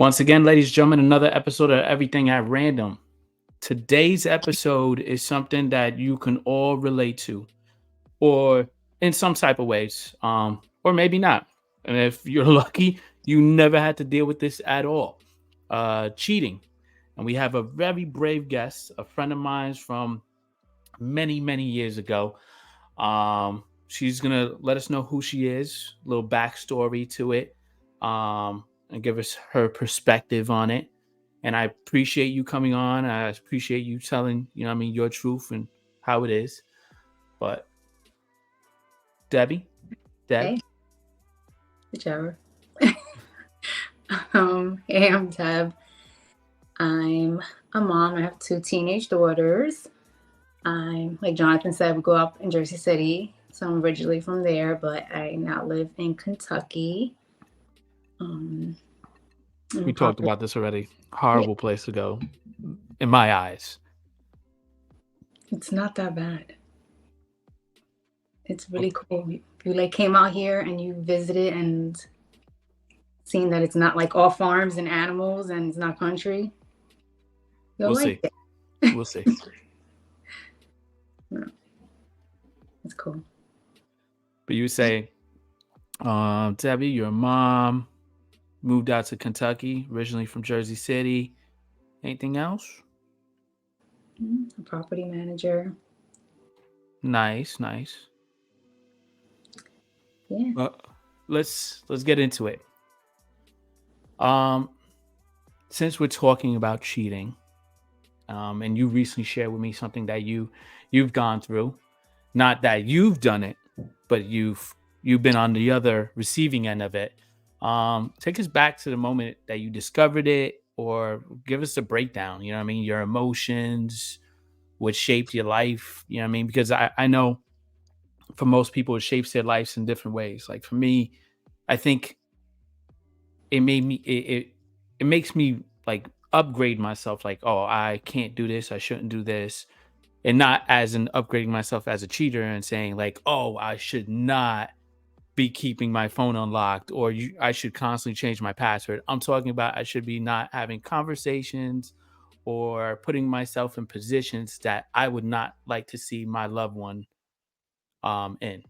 Once again, ladies and gentlemen, another episode of Everything at Random. Today's episode is something that you can all relate to, or in some type of ways, or maybe not. And if you're lucky, you never had to deal with this at all. Cheating. And we have a very brave guest, a friend of mine from many, many years ago. She's gonna let us know who she is, a little backstory to it, and give us her perspective on it. And I appreciate you coming on. I appreciate you telling, your truth and how it is. But Debbie, Deb, Hey, whichever. Hey, I'm Deb. I'm a mom. I have two teenage daughters. I'm, like Jonathan said, we grew up in Jersey City. So I'm originally from there, but I now live in Kentucky. Um, we I'm talked probably, about this already. yeah, Horrible place to go, in my eyes. it's not that bad. It's really cool. You like came out here and you visited and seen that it's not like all farms and animals and it's not country. You'll We'll like see. it. We'll see. No, it's cool. But you say, Debbie, your mom moved out to Kentucky, originally from Jersey City. Anything else? A property manager. Nice, nice. Yeah. Let's get into it. Um, since we're talking about cheating, and you recently shared with me something that you've gone through, not that you've done it, but you've been on the other receiving end of it. Take us back to the moment that you discovered it, or give us a breakdown. You know what I mean? Your emotions, what shaped your life. You know what I mean? Because I know for most people it shapes their lives in different ways. Like for me, I think it made me it makes me like upgrade myself. Like, oh, I can't do this, I shouldn't do this, and not as in upgrading myself as a cheater and saying like, oh, I should not be keeping my phone unlocked, or I should constantly change my password. I'm talking about I should be not having conversations or putting myself in positions that I would not like to see my loved one in. Yeah.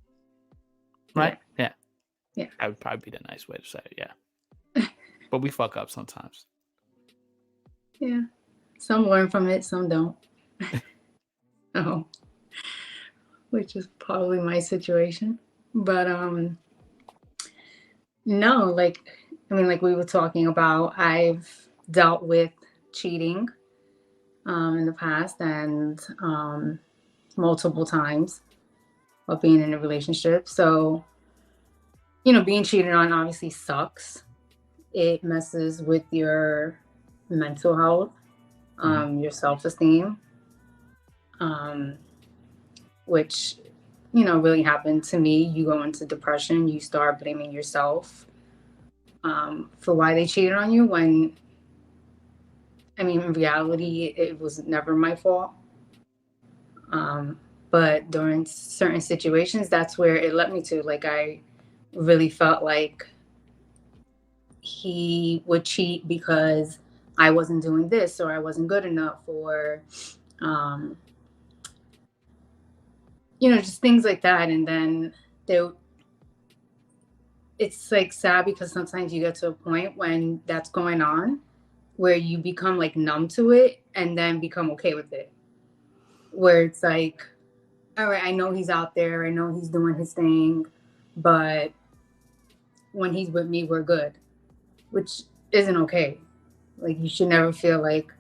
Right? Yeah. Yeah. That would probably be the nice way to say it. Yeah. But we fuck up sometimes. Yeah. Some learn from it, some don't. Oh, which is probably my situation. But no, like like we were talking about, I've dealt with cheating in the past and multiple times of being in a relationship. So, being cheated on obviously sucks. It messes with your mental health, your self-esteem. Um, which really happened to me. You go into depression, you start blaming yourself for why they cheated on you, when in reality it was never my fault. But during certain situations, that's where it led me to, like, I really felt like he would cheat because I wasn't doing this, or I wasn't good enough, or um, just things like that. And then there it's like sad because sometimes you get to a point when that's going on where you become like numb to it and then become okay with it. Where it's like, all right, I know he's out there, I know he's doing his thing, but when he's with me, we're good, which isn't okay. Like, you should never feel like,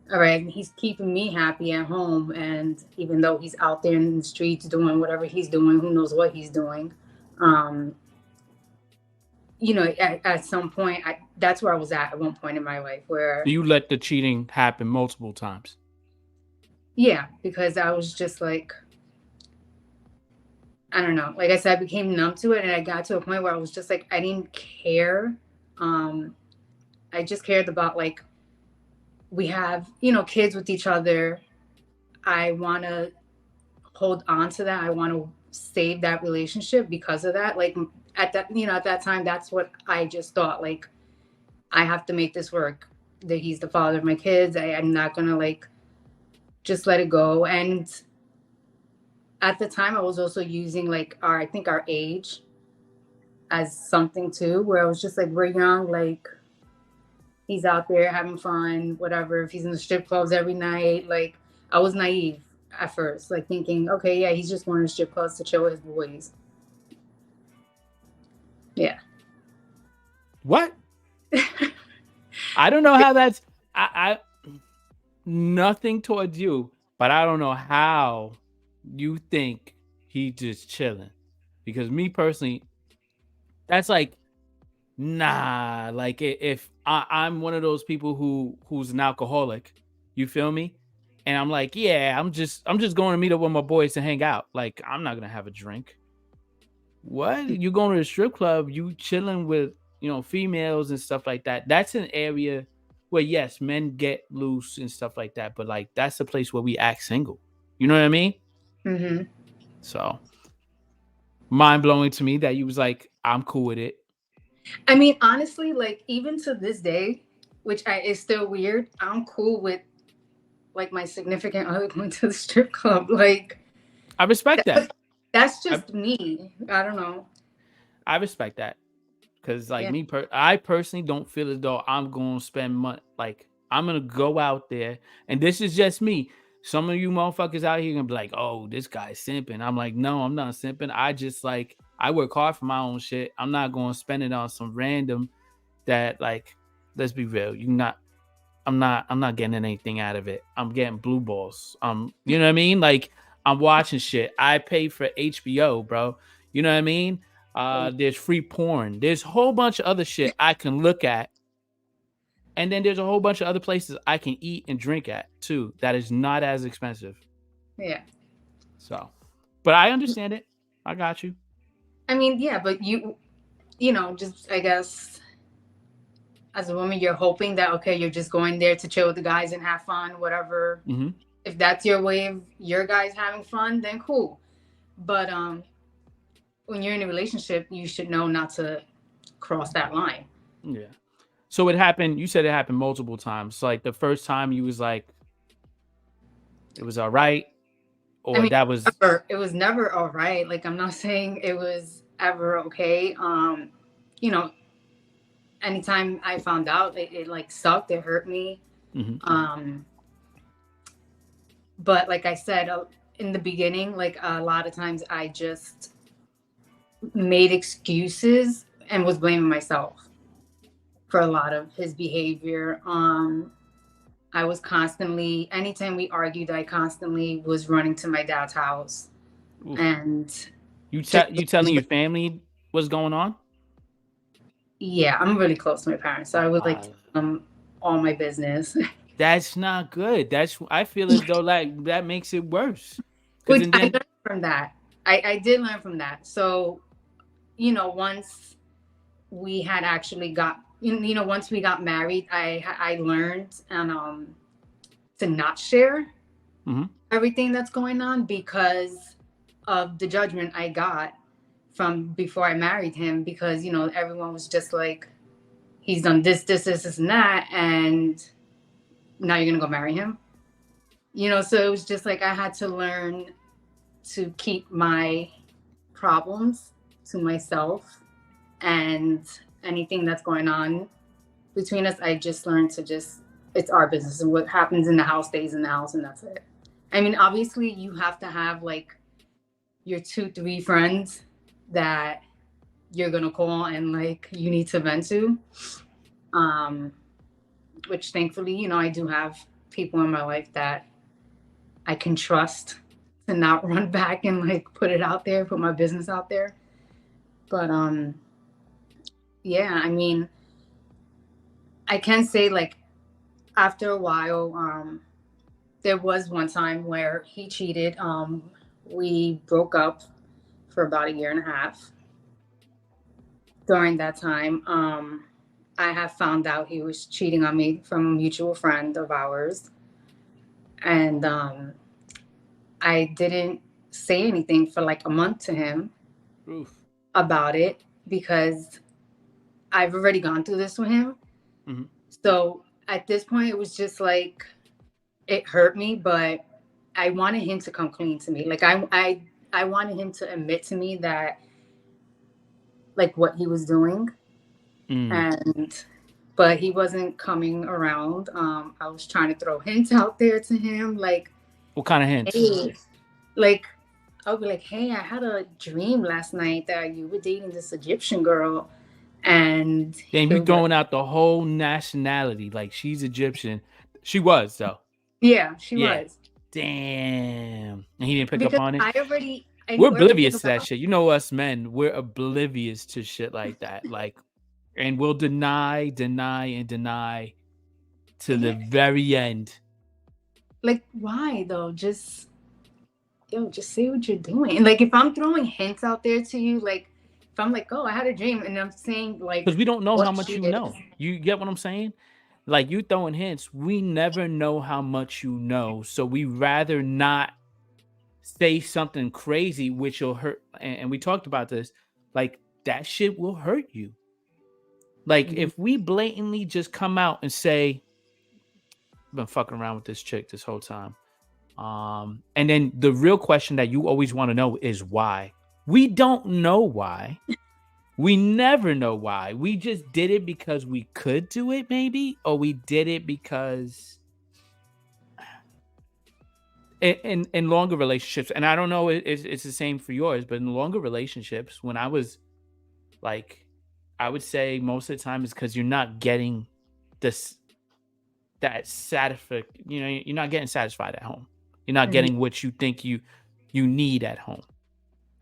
all right, he's keeping me happy at home, and even though he's out there in the streets doing whatever he's doing, who knows what he's doing. Um, at some point, that's where I was at one point in my life So where, you let the cheating happen multiple times. yeah, because I was just like, I don't know. Like I said, I became numb to it, and I got to a point where I was just like, I didn't care. Um, I just cared about, like, we have, kids with each other. I want to hold on to that. I want to save that relationship because of that. Like, at that time, that's what I just thought. Like, I have to make this work. That he's the father of my kids. I'm not gonna like just let it go. And at the time, I was also using like our, I think our age as something too, where I was just like, we're young, like he's out there having fun, whatever. If he's in the strip clubs every night, like I was naive at first, like thinking, okay, yeah, he's just going to strip clubs to chill with his boys. Yeah. What? I don't know how that's. I nothing towards you, but I don't know how you think he just chilling. Because me personally, that's like nah. Like if I'm one of those people who's an alcoholic, you feel me? And I'm like, yeah, I'm just going to meet up with my boys to hang out. Like I'm not gonna have a drink. What? You going to the strip club? You chilling with females and stuff like that? That's an area where yes, men get loose and stuff like that. But like that's the place where we act single. You know what I mean? Hmm. So mind blowing to me that you was like, I'm cool with it. I mean, honestly, like even to this day, which is still weird, I'm cool with like my significant other going to the strip club. Like I respect that. that's I just me. I don't know. I respect that. Cause like Yeah. I personally don't feel as though I'm gonna spend money. Like I'm gonna go out there, and this is just me. Some of you motherfuckers out here gonna be like, "Oh, this guy's simping." I'm like, no, I'm not simping. I just like I work hard for my own shit. I'm not gonna spend it on some random that like. Let's be real. You not. I'm not getting anything out of it. I'm getting blue balls. You know what I mean? Like I'm watching shit. I pay for HBO, bro. You know what I mean? There's free porn. There's a whole bunch of other shit I can look at. And then there's a whole bunch of other places I can eat and drink at too. That is not as expensive. Yeah. So, but I understand it. I got you. I mean, yeah, but you know, just I guess as a woman, you're hoping that okay, you're just going there to chill with the guys and have fun, whatever. Mm-hmm. If that's your way of your guys having fun, then cool. But when you're in a relationship, you should know not to cross that line. Yeah. So it happened. You said it happened multiple times. Like the first time you was like, it was all right, I or mean, that was. it was never all right. Like I'm not saying it was ever okay. You know, anytime I found out, it like sucked. It hurt me. Mm-hmm. Um, but like I said in the beginning, like a lot of times I just made excuses and was blaming myself for a lot of his behavior. I was constantly, anytime we argued, I constantly was running to my dad's house Oof. and just, You telling your family what's going on? yeah, I'm really close to my parents. So I would like Uh, tell them all my business, that's not good. That's I feel as though like that makes it worse. Cause which and I then learned from that. I did learn from that. So, you know, once we had actually got, you know, once we got married, I learned and to not share mhm. everything that's going on because of the judgment I got from before I married him. Because you know everyone was just like, he's done this, and that, and now you're gonna go marry him. You know, so it was just like I had to learn to keep my problems to myself, and anything that's going on between us, I just learned to just, it's our business, and what happens in the house stays in the house, and that's it. I mean, obviously, you have to have like your two, three friends that you're gonna call and like you need to vent to. Um, which thankfully, you know, I do have people in my life that I can trust to not run back and like put it out there, put my business out there. But yeah, I mean, I can say like after a while, there was one time where he cheated. We broke up for about a year and a half. During that time, I have found out he was cheating on me from a mutual friend of ours. And I didn't say anything for like a month to him Oof. about it because I've already gone through this with him. Mhm. So at this point, it was just like it hurt me, but I wanted him to come clean to me. Like I wanted him to admit to me that like what he was doing, Mm. and but he wasn't coming around. I was trying to throw hints out there to him, like, What kind of hints? hey, like I'll be like, hey, I had a dream last night that you were dating this Egyptian girl, and Damn, you he'll be like, throwing out the whole nationality. Like she's Egyptian. She was though. yeah, she Yeah. was, Damn. And he didn't pick up because on it. I We're knew everything oblivious to that about. shit. You know us men, we're oblivious to shit like that. Like, and we'll deny, deny, and deny to the Yeah, very end. like why though? Just yo, just say what you're doing. And like if I'm throwing hints out there to you, like if I'm like, oh, I had a dream, and I'm saying like Because we don't know how what much she you is. know. You get what I'm saying? Like you throwing hints, we never know how much you know. So we rather not say something crazy, which will hurt. And we talked about this. Like that shit will hurt you. Like Mhm. if we blatantly just come out and say, I've been fucking around with this chick this whole time. And then the real question that you always want to know is why. We don't know why. We never know why. We just did it because we could do it, maybe, or we did it because in longer relationships, and I don't know, it's the same for yours, but in longer relationships, when I was like, I would say most of the time is because you're not getting this that satisfied. You know, you're not getting satisfied at home. You're not Mhm. getting what you think you need at home.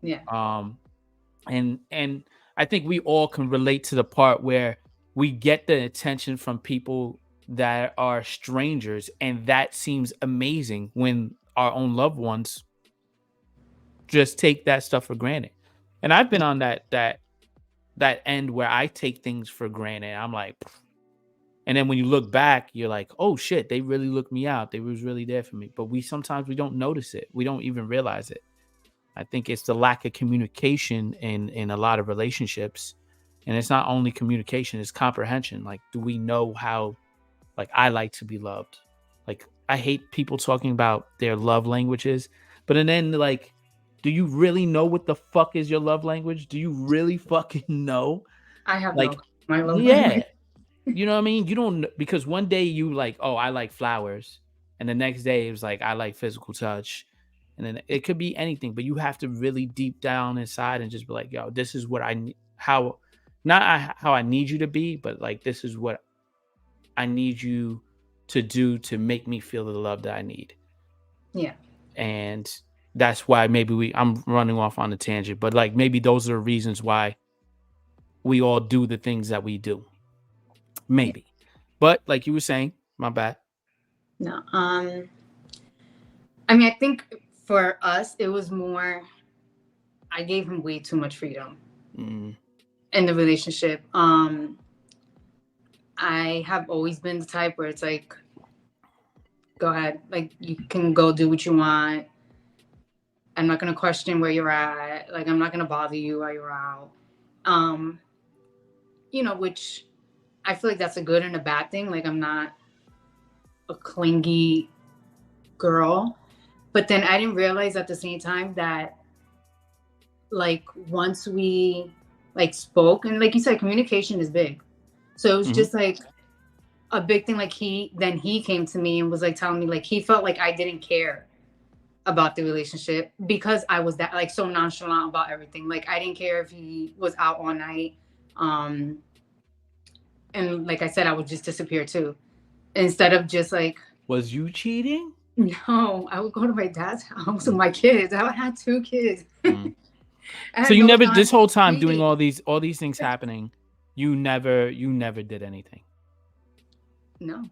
Yeah. Um, and I think we all can relate to the part where we get the attention from people that are strangers, and that seems amazing when our own loved ones just take that stuff for granted. And I've been on that end where I take things for granted. I'm like, "Pff." And then when you look back, you're like, oh shit, they really looked me out. They was really there for me. But we sometimes we don't notice it. We don't even realize it. I think it's the lack of communication in a lot of relationships. And it's not only communication, it's comprehension. Like, do we know how, like, I like to be loved? Like, I hate people talking about their love languages, but and then like, do you really know what the fuck is your love language? Do you really fucking know? I have no Like, clue my love yeah, language. you know what I mean? You don't because one day you like, oh, I like flowers, and the next day it was like I like physical touch, and then it could be anything, but you have to really deep down inside and just be like, yo, this is what I need. How, not how I need you to be, but like this is what I need you to do to make me feel the love that I need, Yeah. and that's why maybe I'm running off on a tangent, but like maybe those are the reasons why we all do the things that we do, Yeah. maybe. But like you were saying, my bad. No. I mean, I think for us, it was more. I gave him way too much freedom Mm, in the relationship. I have always been the type where it's like, go ahead, like you can go do what you want. I'm not gonna question where you're at. Like I'm not gonna bother you while you're out. Um, which I feel like that's a good and a bad thing. Like I'm not a clingy girl, but then I didn't realize at the same time that like once we like spoke, and like you said, communication is big. So it was mhm. just like a big thing. Like he came to me and was like telling me like he felt like I didn't care about the relationship because I was that like so nonchalant about everything. Like I didn't care if he was out all night. Um and like I said, I would just disappear too. Instead of just like, Was you cheating? no, I would go to my dad's house with Mm, my kids. I had 2 kids. I mm. So had you no never time this to whole time doing cheat. all these things happening, you never did anything. No.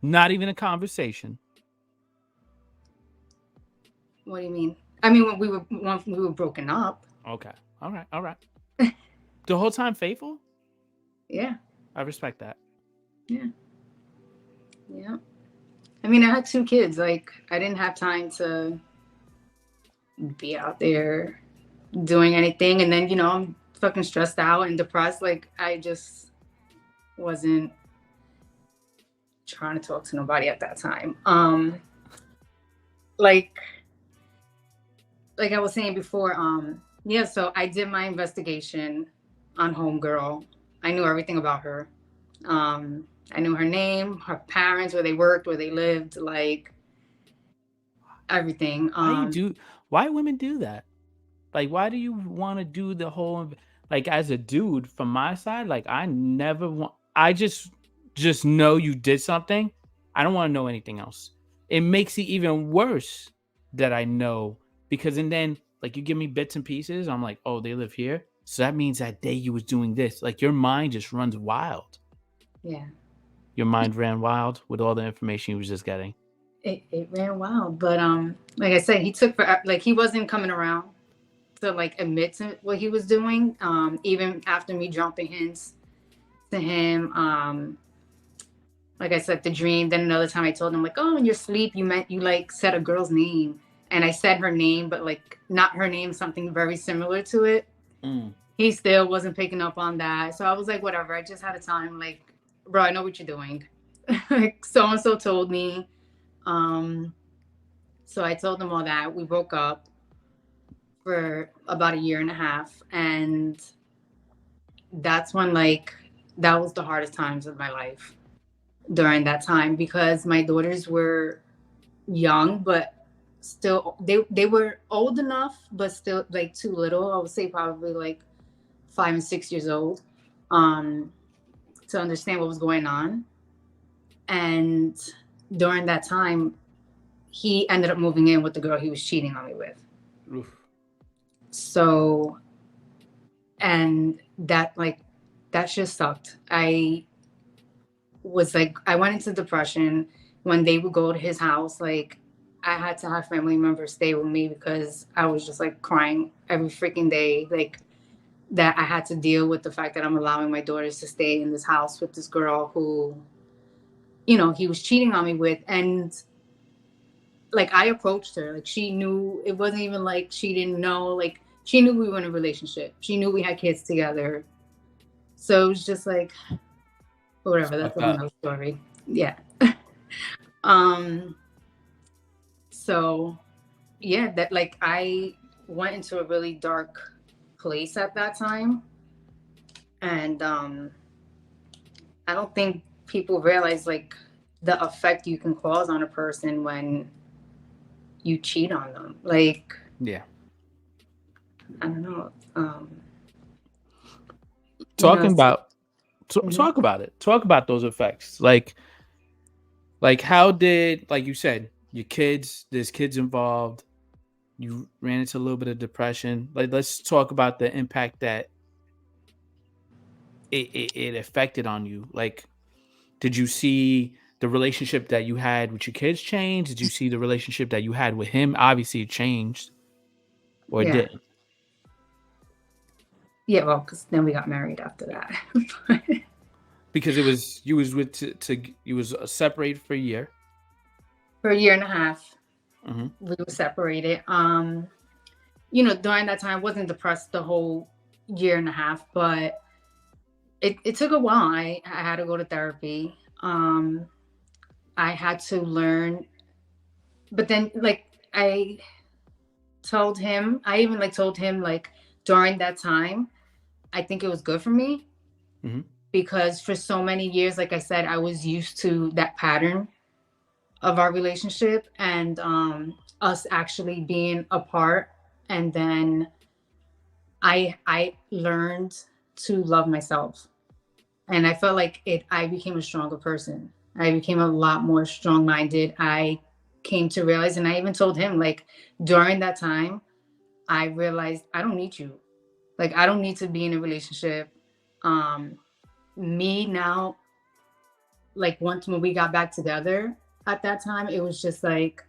Not even a conversation. What do you mean? I mean when we were broken up. Okay. All right. All right. The whole time faithful? Yeah. I respect that. Yeah. Yeah. I mean, I had 2 kids. Like I didn't have time to be out there doing anything, and then I'm fucking stressed out and depressed. Like I just wasn't. trying to talk to nobody at that time. Like like I was saying before, yeah, so I did my investigation on Homegirl. I knew everything about her. I knew her name, her parents, where they worked, where they lived, like everything. Why do you do? Why women do that? Like, why do you want to do the whole? Like, as a dude, from my side, like, I never want. I just know you did something. I don't want to know anything else. It makes it even worse that I know because, and then like you give me bits and pieces. I'm like, oh, they live here, so that means that day you was doing this. Like, your mind just runs wild. Yeah, Your mind ran wild with all the information you was just getting. it ran wild, but like I said, he took for like he wasn't coming around to like admit to what he was doing. Even after me dropping hints to him, like I said, the dream. Then another time I told him like, oh, in your sleep you meant you like said a girl's name, and I said her name, but like not her name, something very similar to it. Mm. He still wasn't picking up on that, so I was like, whatever. I just had a time like, bro, I know what you're doing. Like so and so told me. Um, so I told him all that. We broke up for about a year and a half, and that's when like that was the hardest times of my life during that time because my daughters were young but still they were old enough but still like too little. I would say probably like 5 and 6 years old um to understand what was going on. And during that time he ended up moving in with the girl he was cheating on me with. Oof. So and that like that just sucked. I was like I went into depression when they would go to his house. Like I had to have family members stay with me because I was just like crying every freaking day. Like that I had to deal with the fact that I'm allowing my daughters to stay in this house with this girl who, you know, he was cheating on me with. And like I approached her, like she knew. It wasn't even like she didn't know. Like she knew we were in a relationship. She knew we had kids together. So it was just like It's whatever. That's fucked up. another story. Yeah. um. So yeah, that like I went into a really dark place at that time, and I don't think people realize like the effect you can cause on a person when you cheat on them. Like Yeah. I don't know. You know, Talking about mhm. talk about it. Talk about those effects. Like how did, like you said, your kids, there's kids involved, you ran into a little bit of depression. Like let's talk about the impact that it affected on you. Like did you see the relationship that you had with your kids change? Did you see the relationship that you had with him? Obviously it changed or it Yeah, didn't. yeah. Well, because then we got married after that. Because it was you was with to you was separated for a year. For a year and a half, Hmm. we were separated. You know, during that time, I wasn't depressed the whole year and a half, but it took a while. I had to go to therapy. I had to learn, but then like I told him, I even like told him like during that time, I think it was good for me Hmm. because for so many years, like I said, I was used to that pattern of our relationship and us actually being apart. And then I learned to love myself, and I felt like it. I became a stronger person. I became a lot more strong minded. I came to realize, and I even told him like during that time, I realized I don't need you. Like I don't need to be in a relationship. Um, Me now, like once when we got back together at that time, it was just like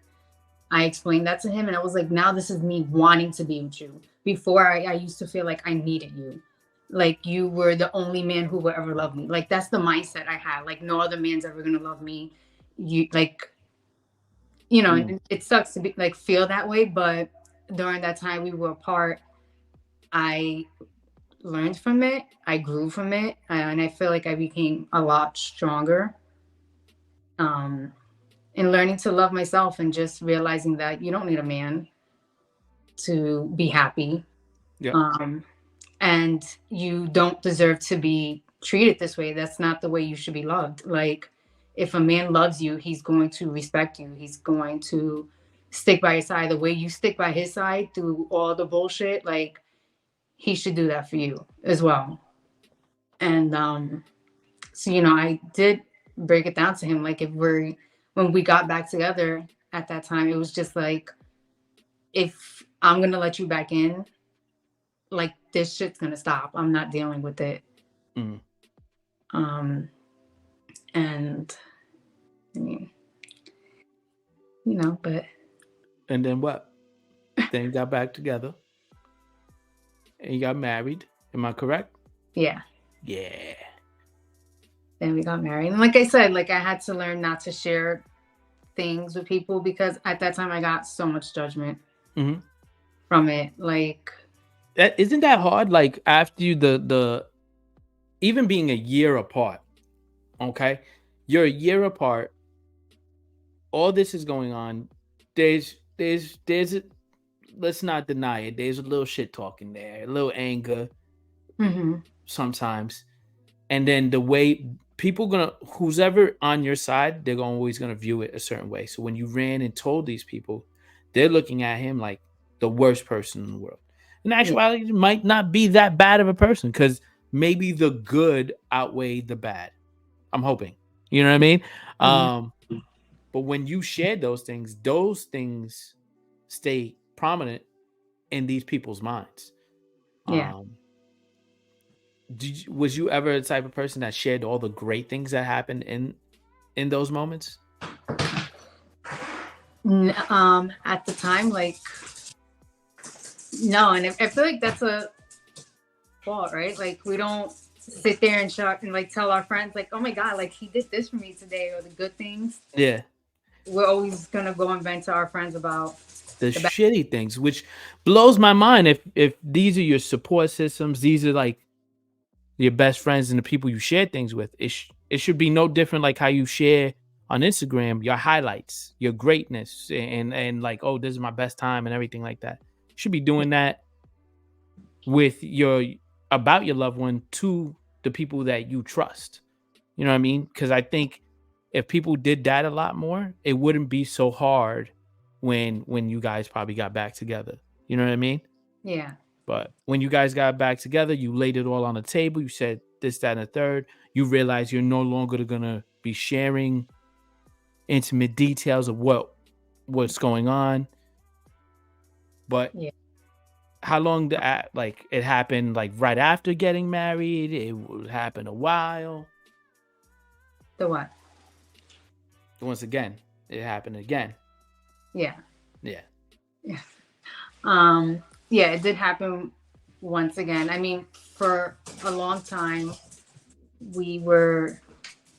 I explained that to him, and I was like, now this is me wanting to be with you. Before I used to feel like I needed you. Like you were the only man who would ever love me. Like that's the mindset I had. Like no other man's ever gonna love me. You like, you know, Mm. and it sucks to be like feel that way, but during that time we were apart, I learned from it. I grew from it, and I feel like I became a lot stronger. um, and learning to love myself and just realizing that you don't need a man to be happy. Yeah. Um, and you don't deserve to be treated this way. That's not the way you should be loved. Like, if a man loves you, he's going to respect you. He's going to stick by your side the way you stick by his side through all the bullshit. Like, he should do that for you as well. And so, I did break it down to him. Like, when we got back together at that time, it was just like, if I'm going to let you back in, like, this shit's going to stop. I'm not dealing with it. Mm. And I mean, but And then what? Then you got back together and you got married. Am I correct? yeah, Yeah. then we got married. And like I said, like, I had to learn not to share things with people because at that time I got so much judgment from it. Like, Isn't that hard? Like, after you, the even being a year apart, okay? You're a year apart. All this is going on. There's let's not deny it. There's a little shit talking there, a little anger sometimes. And then the way people who's ever on your side, they're always gonna view it a certain way. So when you ran and told these people, they're looking at him like the worst person in the world. In actuality, it might not be that bad of a person because maybe the good outweighed the bad. I'm hoping. You know what I mean? But when you share those things stay prominent in these people's minds. yeah. Was you ever the type of person that shared all the great things that happened in those moments? At the time, like, no. And I feel like that's a fault, right? Like, we don't sit there and shock and like tell our friends, like, oh my God, like, he did this for me today, or the good things. Yeah. We're always gonna go and vent to our friends about the shitty things, which blows my mind. If these are your support systems, these are like your best friends and the people you share things with, it should be no different like how you share on Instagram your highlights, your greatness, and like, oh, this is my best time and everything like that. You should be doing that with about your loved one to the people that you trust. You know what I mean? Because I think if people did that a lot more, it wouldn't be so hard when you guys probably got back together. You know what I mean? Yeah. But when you guys got back together, you laid it all on the table. You said this, that, and the third. You realize you're no longer gonna be sharing intimate details of what's going on. But how long did it happened? Like right after getting married? It would happen a while. The what? Once again, it happened again. Yeah. Yeah. Yeah. Yeah, it did happen once again. I mean, for a long time, we were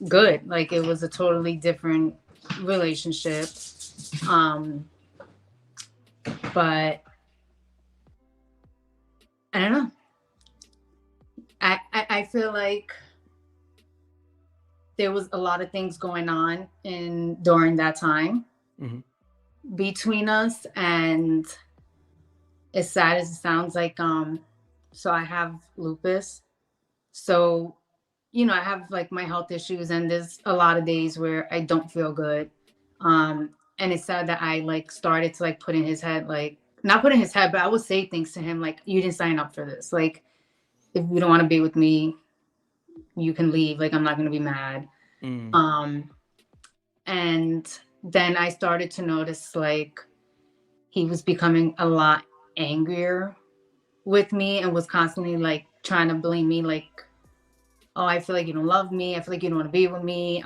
good. Like, it was a totally different relationship. But I don't know. I feel like there was a lot of things going on during that time between us, and as sad as it sounds, like, so I have lupus. So, I have like my health issues, and there's a lot of days where I don't feel good. And it's sad that I like started to like put in his head, like, not put in his head, but I would say things to him like, you didn't sign up for this. Like, if you don't want to be with me, you can leave. Like, I'm not going to be mad. And then I started to notice like he was becoming a lot angrier with me and was constantly like trying to blame me, like, oh, I feel like you don't love me, I feel like you don't want to be with me.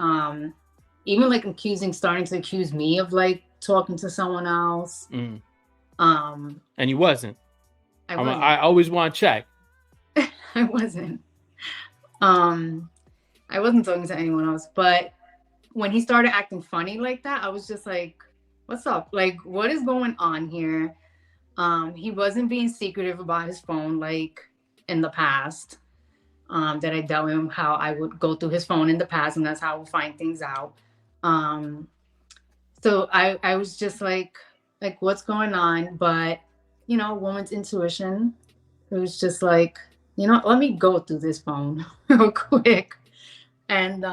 Even like starting to accuse me of like talking to someone else. And you wasn't. I always want to check. I wasn't. I wasn't talking to anyone else, but when he started acting funny like that, I was just like, what's up? Like, what is going on here? He wasn't being secretive about his phone like in the past. That I tell him how I would go through his phone in the past, and that's how I would find things out. Um, so I was just like what's going on? But woman's intuition. It was just like, let me go through this phone real quick. And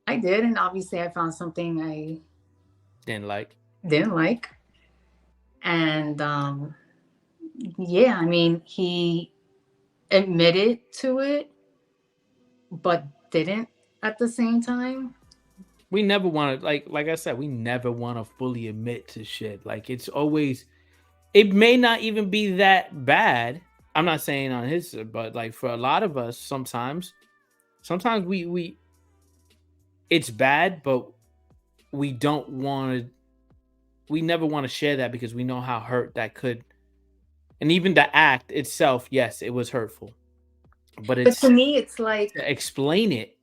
I did, and obviously I found something I Didn't like. didn't like. And yeah, I mean, he admitted to it, but didn't at the same time. We never want to like I said, we never want to fully admit to shit. Like it's always it may not even be that bad. I'm not saying on his, but like for a lot of us, sometimes we it's bad, but we don't want to. We never want to share that because we know how hurt that could, and even the act itself. Yes, it was hurtful, but But it's to me, it's like, to explain it.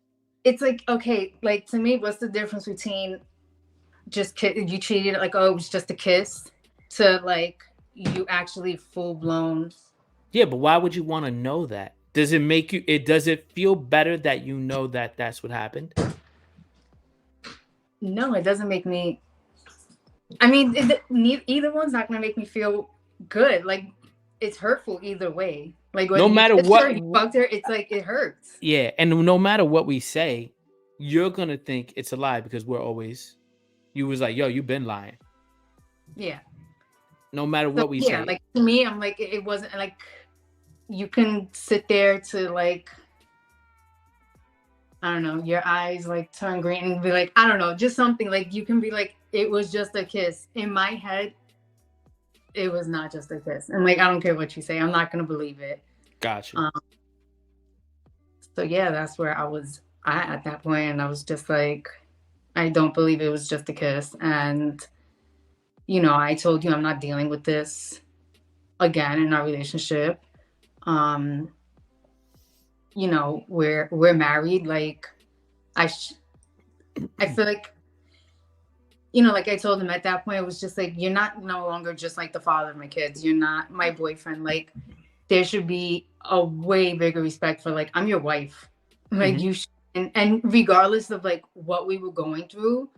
okay, like to me, what's the difference between you cheated, like, oh, it was just a kiss, to like you actually full blown. Yeah, but why would you want to know that? Does it make you? It does it feel better that you know that that's what happened? No, it doesn't make me. I mean, either one's not gonna make me feel good. Like, it's hurtful either way. Like whether No you matter kissed her, what, or you fucked her, it's like it hurts. yeah, and no matter what we say, you're gonna think it's a lie because we're always. You was like, yo, you've been lying. Yeah. No matter So what we yeah, say. like to me, I'm like it wasn't like you can sit there to like, I don't know, your eyes like turn green and be like, I don't know, just something like you can be like, it was just a kiss. In my head, it was not just a kiss. And like, I don't care what you say, I'm not gonna believe it. Gotcha. Um, so yeah, that's where I was at that point, and I was just like, I don't believe it was just a kiss. And I told you I'm not dealing with this again in our relationship. Um, we're married. Like I feel like, like I told him at that point, it was just like, you're not no longer just like the father of my kids. You're not my boyfriend. Like, there should be a way bigger respect for, like, I'm your wife. Like, Hmm. you should, and regardless of like what we were going through,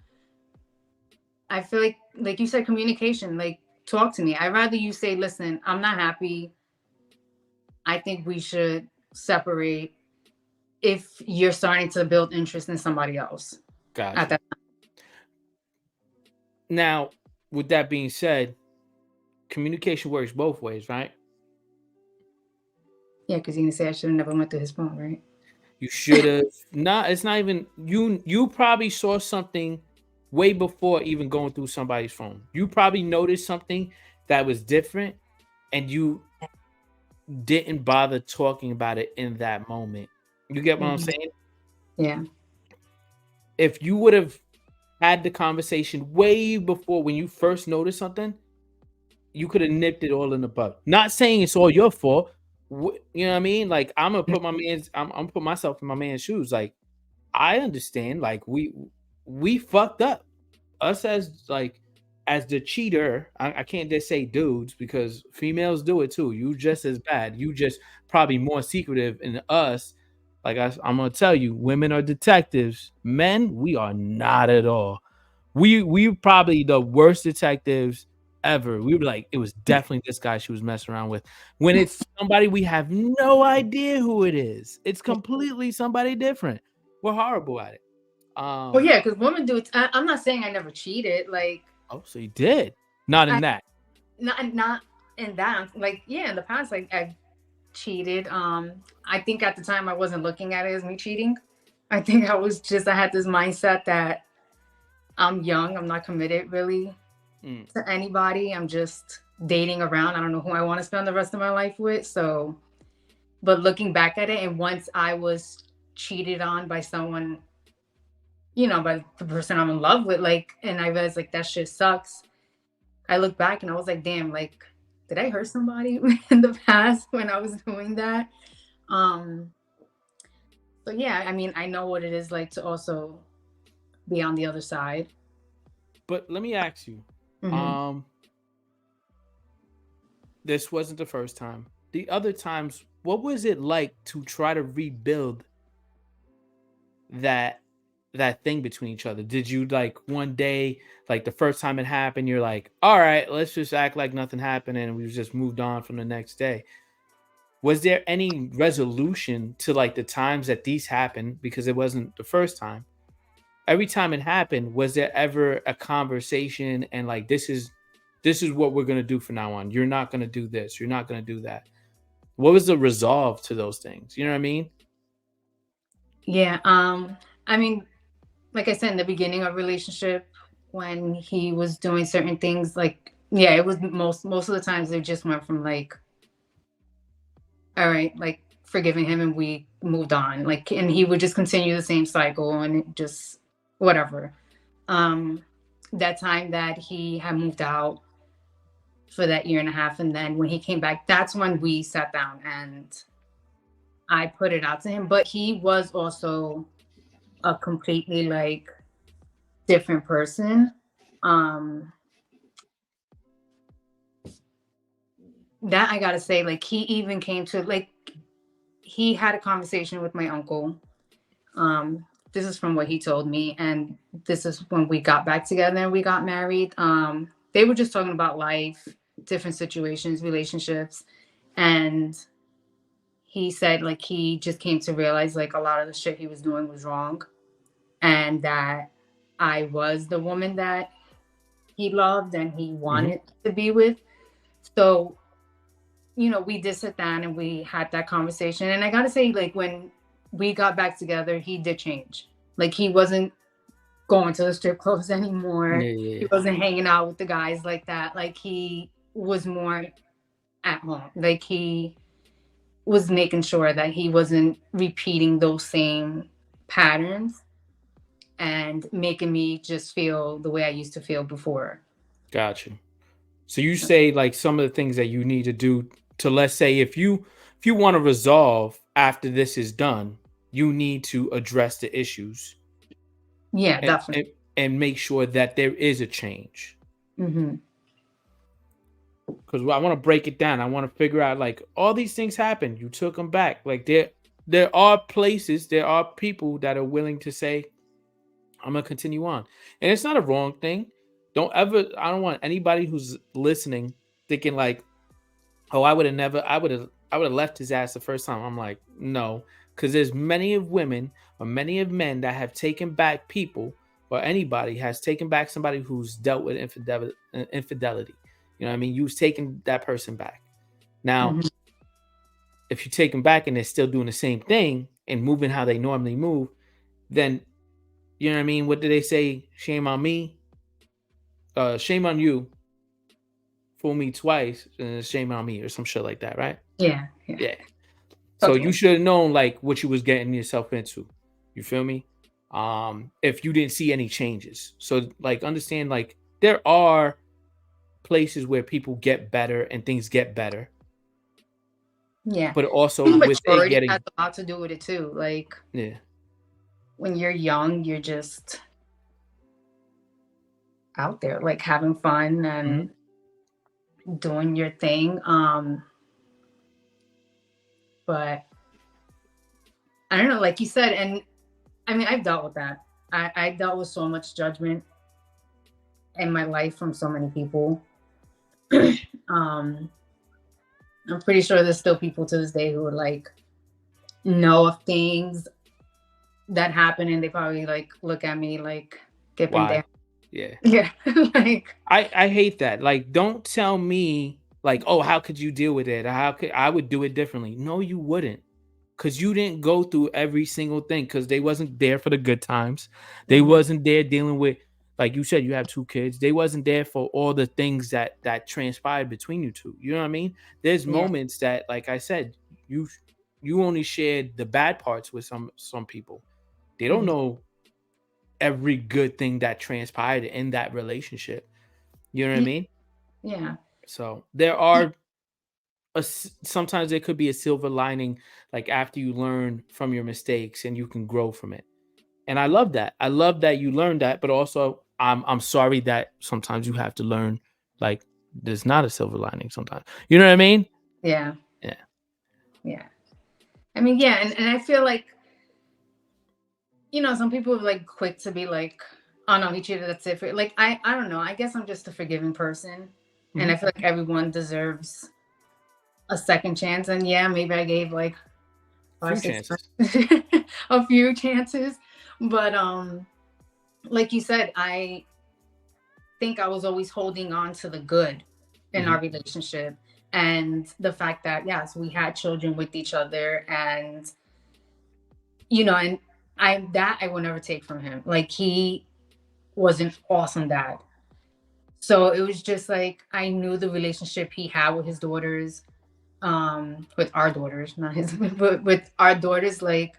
I feel like you said, communication, like, talk to me. I'd rather you say, listen, I'm not happy. I think we should separate, if you're starting to build interest in somebody else at Gotcha. that. Now, with that being said, communication works both ways, right? Yeah, because you can say I should have never went through his phone, right? You should have not. It's not even you. You probably saw something way before even going through somebody's phone. You probably noticed something that was different, and you didn't bother talking about it in that moment. You get what I'm Mhm. saying? Yeah. If you would have had the conversation way before when you first noticed something, you could have nipped it all in the bud. Not saying it's all your fault. You know what I mean? Like I'm gonna put I'm gonna put myself in my man's shoes. Like I understand. Like we fucked up. Us as like as the cheater. I can't just say dudes because females do it too. You just as bad. You just probably more secretive. In us, like I'm gonna tell you, women are detectives. Men, we are not at all. We probably the worst detectives ever. We were like, it was definitely this guy she was messing around with. When it's somebody we have no idea who it is, it's completely somebody different. We're horrible at it. Well, yeah, because women do it. I'm not saying I never cheated. Like, Oh, so you did. Not in I that. not in that. Like, yeah, in the past, like, I cheated. I think at the time I wasn't looking at it as me cheating. I think I had this mindset that I'm young. I'm not committed really Mm, to anybody. I'm just dating around. I don't know who I want to spend the rest of my life with. So, but looking back at it, and once I was cheated on by someone, by the person I'm in love with, like, and I realized like that shit sucks. I look back and I was like, damn, like, did I hurt somebody in the past when I was doing that? Um, so yeah, I mean, I know what it is like to also be on the other side. but let me ask you. Hmm. Um, this wasn't the first time. The other times, what was it like to try to rebuild that? that thing between each other? Did you like one day, like the first time it happened, you're like, all right, let's just act like nothing happened and we just moved on from the next day? Was there any resolution to like the times that these happened? Because it wasn't the first time. Every time it happened, was there ever a conversation and like this is what we're gonna do from now on? You're not gonna do this, you're not gonna do that. What was the resolve to those things? You know what I mean? Yeah. I mean, like I said in the beginning of relationship, when he was doing certain things, like yeah, it was most of the times they just went from like, all right, like forgiving him and we moved on. Like, and he would just continue the same cycle and it just whatever. Um, that time that he had moved out for that year and a half, and then when he came back, that's when we sat down and I put it out to him. But he was also a completely like different person. Um, that I gotta say, like he even came to like he had a conversation with my uncle. This is from what he told me, and this is when we got back together and we got married. They were just talking about life, different situations, relationships, and he said like he just came to realize like a lot of the shit he was doing was wrong, and that I was the woman that he loved and he Hmm. wanted to be with. So, we did sit down and we had that conversation. And I gotta say, like when we got back together, he did change. Like he wasn't going to the strip clubs Yeah, anymore. yeah, He yeah. wasn't hanging out with the guys like that. Like he was more at home. Like he was making sure that he wasn't repeating those same patterns and making me just feel the way I used to feel before. Gotcha. So you say like some of the things that you need to do to, let's say, if you want to resolve after this is done, you need to address the issues Yeah, and definitely. and, and make sure that there is a change. Hmm. Because I want to break it down. I want to figure out like all these things happen. You took them back. Like there are places, there are people that are willing to say, I'm gonna continue on. And it's not a wrong thing. Don't ever I don't want anybody who's listening thinking like, oh, I would have never, I would have left his ass the first time. I'm like, no, because there's many of women or many of men that have taken back people, or anybody has taken back somebody who's dealt with infidelity. You know what I mean? You've taken that person back. Now, Hmm. if you take them back and they're still doing the same thing and moving how they normally move, then you know what I mean? What do they say? Shame on me, shame on you, fool me twice, and shame on me, or some shit like that, right? Yeah, yeah, Yeah. So you totally. should have known like what you was getting yourself into. You feel me? If you didn't see any changes. So like understand like there are places where people get better and things get better, Yeah. but I also think with it maturity has getting a lot to do with it too. Like yeah. when you're young, you're just out there, like having fun Hmm. and doing your thing. But I don't know, like you said, and I mean, I've dealt with that. I dealt with so much judgment in my life from so many people. um, I'm pretty sure there's still people to this day who would like know of things that happen and they probably like look at me like get Why? down. Yeah. Yeah. Like I hate that. Like, don't tell me like, oh, how could you deal with it? How could I would do it differently? No, you wouldn't. Cause you didn't go through every single thing because they wasn't there for the good times. They mhm, wasn't there dealing with, like you said, you have two kids. They wasn't there for all the things that transpired between you two. You know what I mean? There's yeah. moments that, like I said, you you only shared the bad parts with some people. They don't Mhm, know every good thing that transpired in that relationship. You know what I yeah. mean? Yeah. So there are sometimes there could be a silver lining, like after you learn from your mistakes and you can grow from it. And I love that. I love that you learned that, but also I'm sorry that sometimes you have to learn like there's not a silver lining sometimes. You know what I mean? Yeah. Yeah. Yeah. I mean, yeah, and I feel like some people are like quick to be like, oh no, he cheated, that's it. Like, I don't know. I guess I'm just a forgiving person. And Hmm. I feel like everyone deserves a second chance. And yeah, maybe I gave like five, Few six, chances. a few chances. But like you said, I think I was always holding on to the good in Hmm. our relationship. And the fact that, yes, we had children with each other. And, and I will never take from him. Like, he was an awesome dad. So it was just like, I knew the relationship he had with his daughters, with our daughters, not his, but with our daughters, like,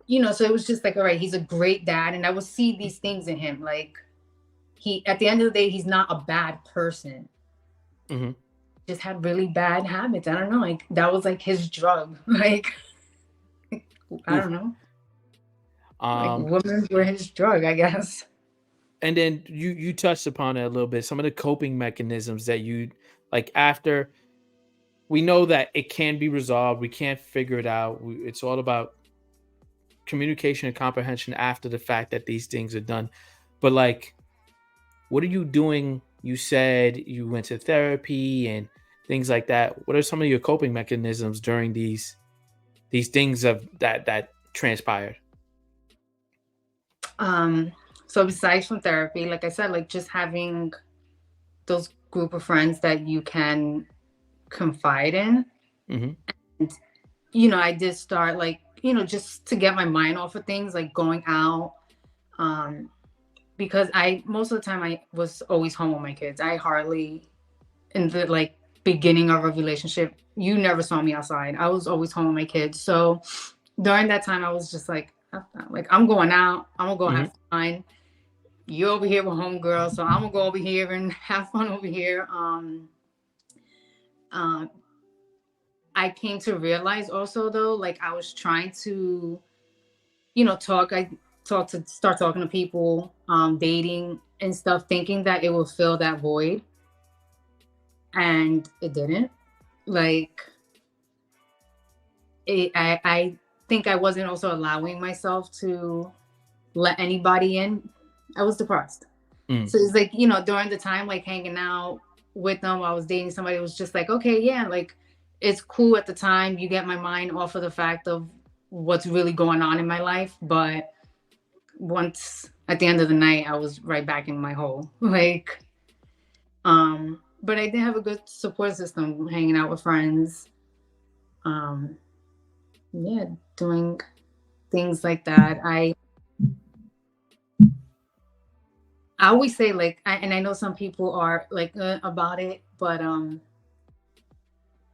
so it was just like, all right, he's a great dad. And I would see these things in him. Like, at the end of the day, he's not a bad person. Hmm. Just had really bad habits. I don't know. Like, that was like his drug. Like, I Ooh. don't know. Like, Um, women were his drug, I guess. and then you touched upon it a little bit. Some of the coping mechanisms that you like after we know that it can be resolved. We can't figure it out. It's all about communication and comprehension after the fact that these things are done. But like, what are you doing? You said you went to therapy and things like that. What are some of your coping mechanisms during these things of that transpired? Um, so besides from therapy, like I said, like just having those group of friends that you can confide in. Hmm. And, I did start like, just to get my mind off of things, like going out. Um, because most of the time I was always home with my kids. I hardly, in the like beginning of a relationship, you never saw me outside. I was always home with my kids. So during that time, I was just like I'm going out. I'm gonna go Hmm. have fun. You over here with homegirls, so I'm gonna go over here and have fun over here. Um, I came to realize also though, like I was trying to, talk. I start talking to people, dating and stuff, thinking that it will fill that void, and it didn't. Like I think I wasn't also allowing myself to let anybody in. I was depressed. Mm. So it's like, during the time, like hanging out with them, I was dating somebody, it was just like, okay, yeah, like it's cool at the time. You get my mind off of the fact of what's really going on in my life. But once at the end of the night, I was right back in my hole. Like, but I did have a good support system, hanging out with friends. Um, yeah, doing things like that. I always say like, and I know some people are like about it, but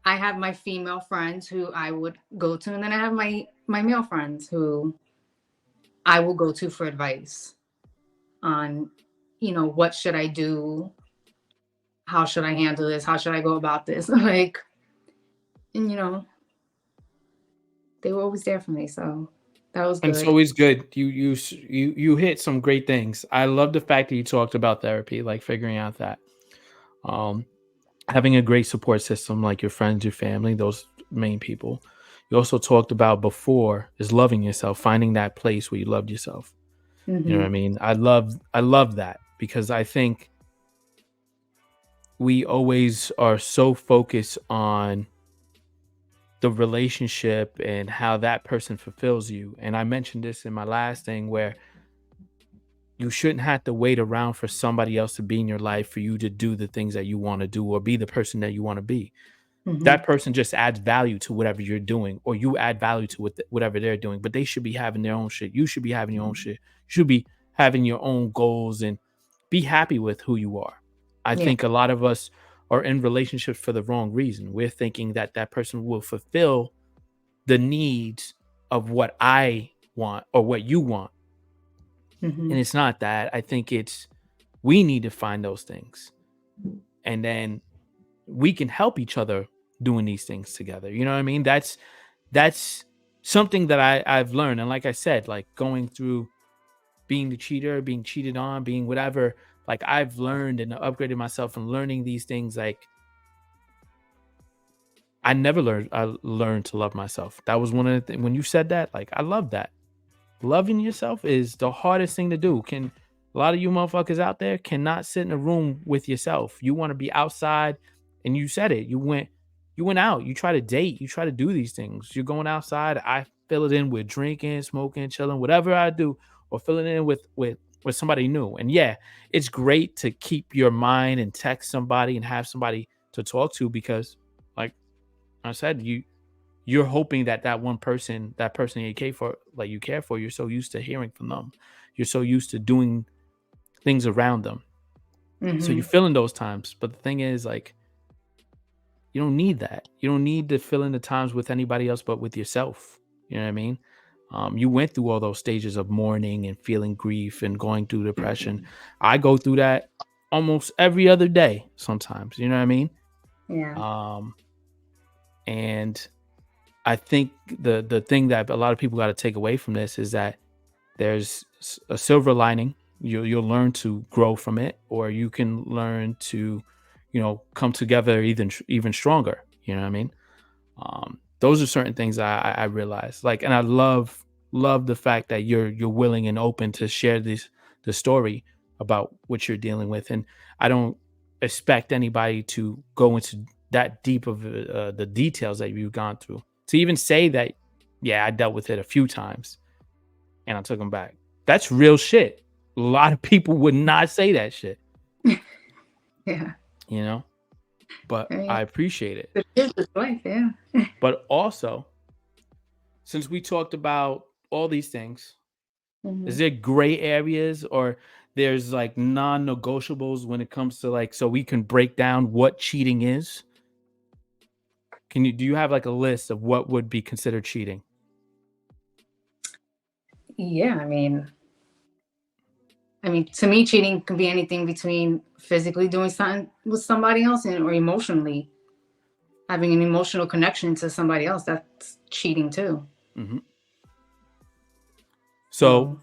I have my female friends who I would go to, and then I have my male friends who I will go to for advice on, what should I do, how should I handle this, how should I go about this, like, and they were always there for me, so that was And it's good. always good. You hit some great things. I love the fact that you talked about therapy, like figuring out that um, having a great support system, like your friends, your family, those main people. You also talked about before is loving yourself, finding that place where you loved yourself. You know what I Hmm. mean? I love that because I think we always are so focused on the relationship and how that person fulfills you. And I mentioned this in my last thing where you shouldn't have to wait around for somebody else to be in your life for you to do the things that you want to do or be the person that you want to be. Hmm. That person just adds value to whatever you're doing, or you add value to whatever they're doing. But they should be having their own shit. You should be having your own shit. You should be having your own goals and be happy with who you are. I Yeah. think a lot of us are in relationships for the wrong reason. We're thinking that that person will fulfill the needs of what I want or what you want. Hmm. And it's not that. I think it's we need to find those things. And then we can help each other doing these things together. You know what I mean? That's something that I've learned. And like I said, like going through being the cheater, being cheated on, being whatever, like I've learned and upgraded myself and learning these things. Like I never learned I learned to love myself. That was one of the things when you said that, like I love that. Loving yourself is the hardest thing to do. Can a lot of you motherfuckers out there cannot sit in a room with yourself. You want to be outside, and you said it. You went out. You try to date. You try to do these things. You're going outside. I fill it in with drinking, smoking, chilling, whatever I do, or fill it in with somebody new. And yeah, it's great to keep your mind and text somebody and have somebody to talk to because, like I said, you're hoping that that person you care for, you're so used to hearing from them. You're so used to doing things around them. So you're Mm-hmm. feeling those times. But the thing is, like, you don't need that. You don't need to fill in the times with anybody else but with yourself. You know what I mean? You went through all those stages of mourning and feeling grief and going through depression. I go through that almost every other day sometimes. You know what I mean? Yeah. Um, and I think the thing that a lot of people got to take away from this is that there's a silver lining. You'll learn to grow from it, or you can learn to, come together even stronger. You know what I mean? Those are certain things I realize. Like, and I love the fact that you're willing and open to share the story about what you're dealing with, and I don't expect anybody to go into that deep of the details that you've gone through to even say that. Yeah, I dealt with it a few times, and I took them back. That's real shit. A lot of people would not say that shit, Yeah. you know. But I mean, I appreciate it. it is his life. Yeah. But also, since we talked about all these things, is Mm-hmm. there gray areas or there's like non-negotiables when it comes to like so we can break down what cheating is? Do you have like a list of what would be considered cheating? Yeah. To me, cheating can be anything between physically doing something with somebody else or emotionally having an emotional connection to somebody else. That's cheating too. Hmm. So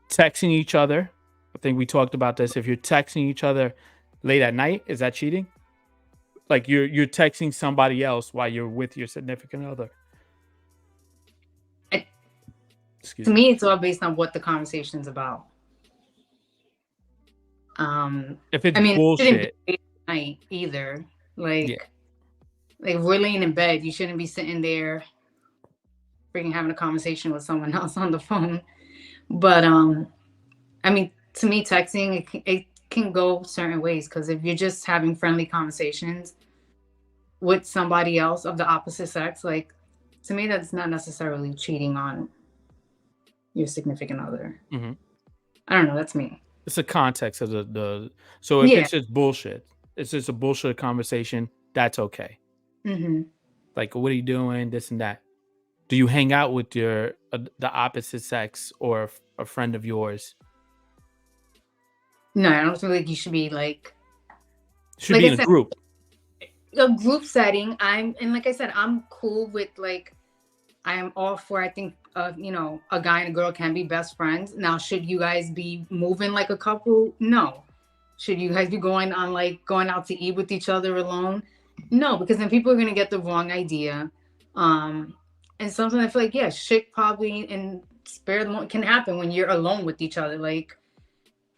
So texting each other, I think we talked about this. If you're texting each other late at night, is that cheating? Like you're texting somebody else while you're with your significant other. it, Excuse to me. me, it's all based on what the conversation's about. Um, If it's it shouldn't be bullshit, late at night either. yeah. Like we're laying in bed, you shouldn't be sitting there freaking having a conversation with someone else on the phone. But to me, texting it can go certain ways because if you're just having friendly conversations with somebody else of the opposite sex, like to me, that's not necessarily cheating on your significant other. Hmm. I don't know. That's me. It's the context of the. So if Yeah. it's just bullshit, it's just a bullshit conversation. That's okay. Hmm. Like, what are you doing? This and that. Do you hang out with your the opposite sex or a friend of yours? No, I don't feel like you should be Should like be I in a said, group. a group setting. Like I said, I'm cool with I am all for. I think a guy and a girl can be best friends. Now, should you guys be moving like a couple? No. Should you guys be going out to eat with each other alone? No, because then people are gonna get the wrong idea. And sometimes I feel like shit probably and spare the moment can happen when you're alone with each other. Like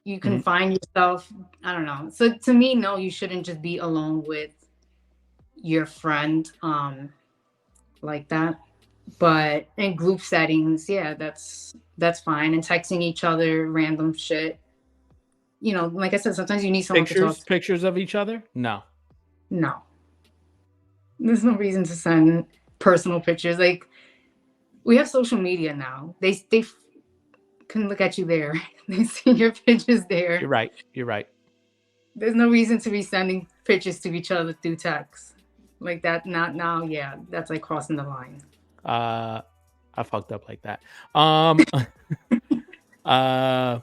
you can Mhm. find yourself. I don't know. So to me, no, you shouldn't just be alone with your friend like that. But in group settings, yeah, that's fine. And texting each other random shit. Like I said, sometimes you need someone to talk to. Pictures of each other. No. No, there's no reason to send personal pictures. Like we have social media now. They can look at you there. They see your pictures there. You're right. You're right. There's no reason to be sending pictures to each other through text like that. Not now. Yeah, that's like crossing the line. I fucked up like that. Um. uh.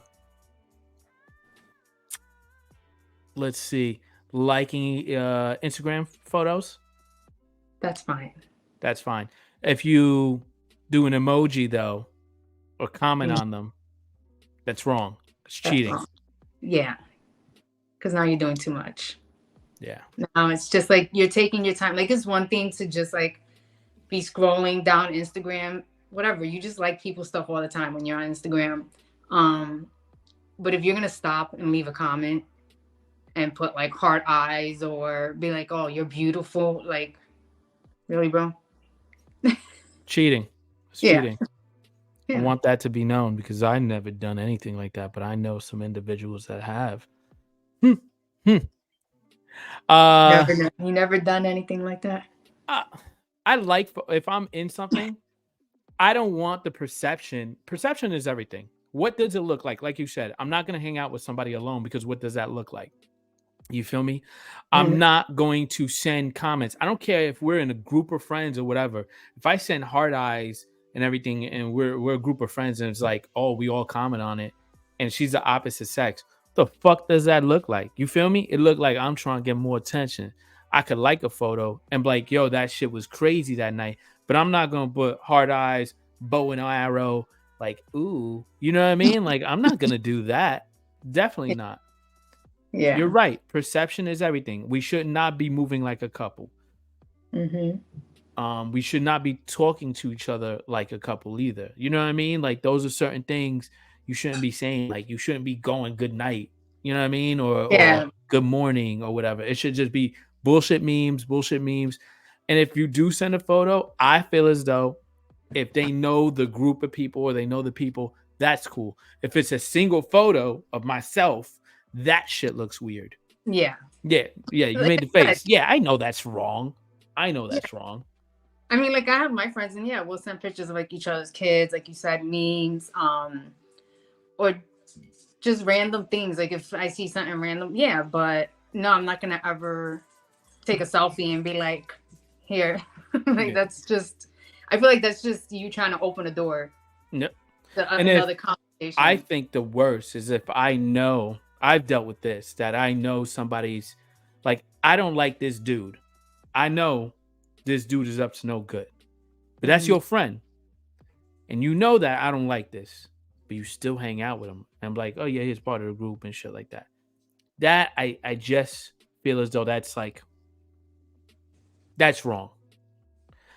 Let's see. Liking Instagram photos. That's fine. That's fine. If you do an emoji though, or comment Mm, on them, that's wrong. It's that's cheating. wrong. Yeah, because now you're doing too much. Yeah. Now it's just like you're taking your time. Like it's one thing to just like be scrolling down Instagram whatever, you just like people's stuff all the time when you're on Instagram. Um, but if you're gonna stop and leave a comment and put like heart eyes or be like, "Oh, you're beautiful," like, really, bro? Cheating. It's Yeah, cheating. I yeah. want that to be known because I never done anything like that, but I know some individuals that have. Hmm. Hmm. Uh, You never done anything like that? I, I like if I'm in something, I don't want the perception. Perception is everything. What does it look like? Like you said, I'm not going to hang out with somebody alone because what does that look like? You feel me? I'm Mhm. not going to send comments. I don't care if we're in a group of friends or whatever. If I send heart eyes and everything and we're a group of friends and it's like, oh, we all comment on it and she's the opposite sex. The fuck does that look like? You feel me? It looked like I'm trying to get more attention. I could like a photo and be like, yo, that shit was crazy that night. But I'm not gonna put heart eyes, bow and arrow, like, ooh, you know what I mean? Like, I'm not gonna do that. Definitely not. You're Yeah. right. Perception is everything. We should not be moving like a couple. Hmm. We should not be talking to each other like a couple either. You know what I mean? Like those are certain things you shouldn't be saying. Like you shouldn't be going good night. You know what I mean? Or Yeah. good morning or whatever. It should just be bullshit memes. And if you do send a photo, I feel as though if they know the group of people or they know the people, that's cool. If it's a single photo of myself, that shit looks weird. Yeah. Yeah, yeah, you Like made I the said, face. Yeah, I know that's wrong. I know yeah. that's wrong. I mean, like I have my friends, and yeah, we'll send pictures of like each other's kids, like you said, memes, or just random things. Like if I see something random, yeah. But no, I'm not gonna ever take a selfie and be like, "Here," like Yeah. that's just. I feel like that's just you trying to open a door Yep. to And if another I conversation. think the worst is if I know I've dealt with this, that I know somebody's like, I don't like this dude. I know this dude is up to no good. But that's Hmm. your friend. And you know that I don't like this. But you still hang out with him. And I'm like, oh yeah, he's part of the group and shit like that. That I just feel as though that's like that's wrong.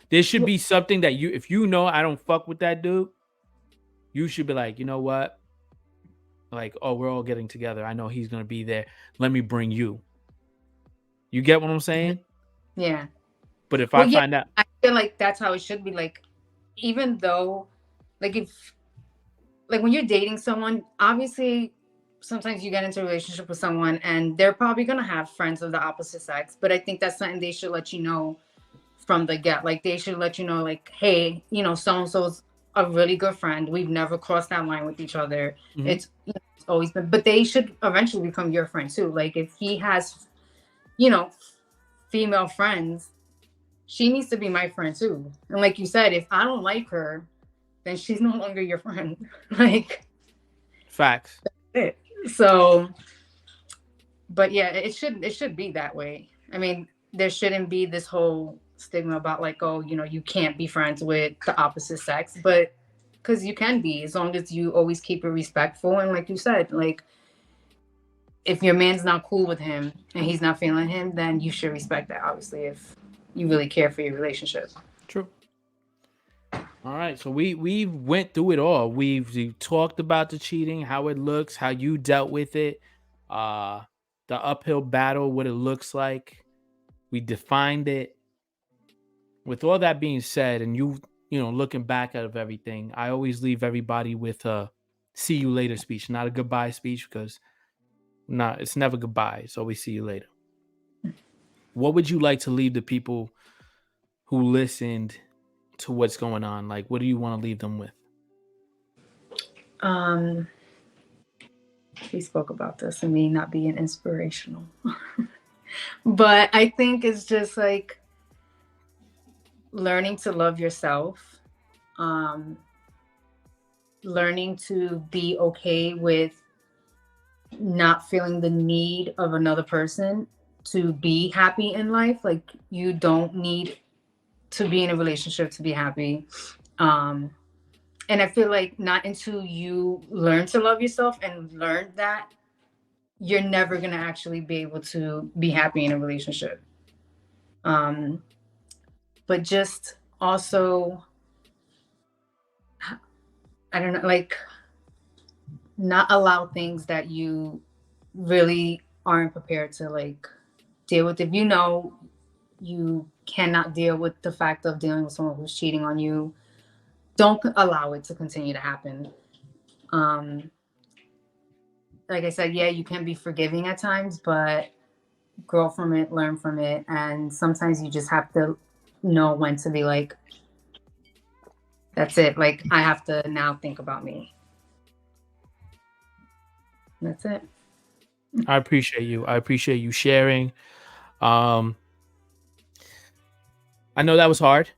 There should Yeah. be something that you, if you know I don't fuck with that dude, you should be like, you know what? Like, oh, we're all getting together. I know he's gonna be there. Let me bring you. You get what I'm saying? Yeah. But if I Well, yeah. find out, I feel like that's how it should be. Like, even though, like, if like when you're dating someone, obviously sometimes you get into a relationship with someone and they're probably gonna have friends of the opposite sex. But I think that's something they should let you know from the get. Like they should let you know, like, hey, so and so's a really good friend. We've never crossed that line with each other. mhm, It's always been, but they should eventually become your friend too. Like if he has, you know, female friends, she needs to be my friend too. And like you said, if I don't like her, then she's no longer your friend. Like facts. it. So, but yeah, it should be that way. I mean, there shouldn't be this whole stigma about like, oh, you can't be friends with the opposite sex, but because you can be as long as you always keep it respectful and like you said, like if your man's not cool with him and he's not feeling him, then you should respect that. Obviously, if you really care for your relationship. True. All right. So we went through it all. We've talked about the cheating, how it looks, how you dealt with it, uh, the uphill battle, what it looks like. We defined it. With all that being said, and looking back at of everything, I always leave everybody with a see you later speech, not a goodbye speech, because not it's never goodbye. It's always see you later. What would you like to leave the people who listened to what's going on? Like, what do you want to leave them with? Um, we spoke about this and me not being inspirational, but I think it's just like learning to love yourself, um, learning to be okay with not feeling the need of another person to be happy in life. Like you don't need to be in a relationship to be happy. Um, and I feel like not until you learn to love yourself and learn that, you're never gonna actually be able to be happy in a relationship. Um, but just also I don't know, like not allow things that you really aren't prepared to like deal with. If you know you cannot deal with the fact of dealing with someone who's cheating on you, don't allow it to continue to happen. Um, like I said, yeah, you can be forgiving at times, but grow from it, learn from it, and sometimes you just have to know when to be like, that's it. Like I have to now think about me. That's it. I appreciate you. I appreciate you sharing. Um, I know that was hard.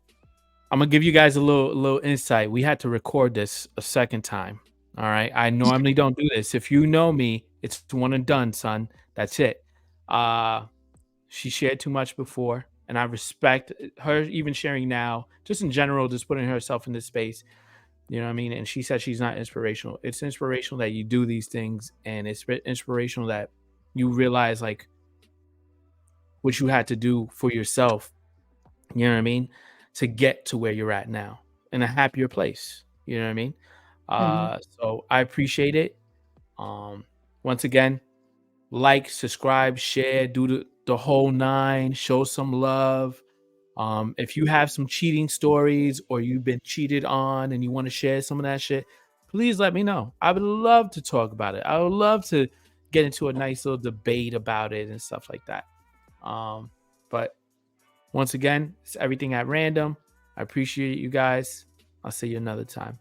I'm gonna give you guys a little insight. We had to record this a second time. All right. I normally don't do this. If you know me, it's one and done, son. That's it. Uh she shared too much before, and I respect her even sharing now, just in general, just putting herself in this space. You know what I mean? And she said she's not inspirational. It's inspirational that you do these things, and it's inspirational that you realize like what you had to do for yourself. You know what I mean? To get to where you're at now in a happier place. You know what I mean? Mhm. So I appreciate it. Um, Once again, like, subscribe, share, do the whole nine, show some love. If you have some cheating stories or you've been cheated on and you want to share some of that shit, please let me know. I would love to talk about it. I would love to get into a nice little debate about it and stuff like that. But once again, it's everything at random. I appreciate you guys. I'll see you another time.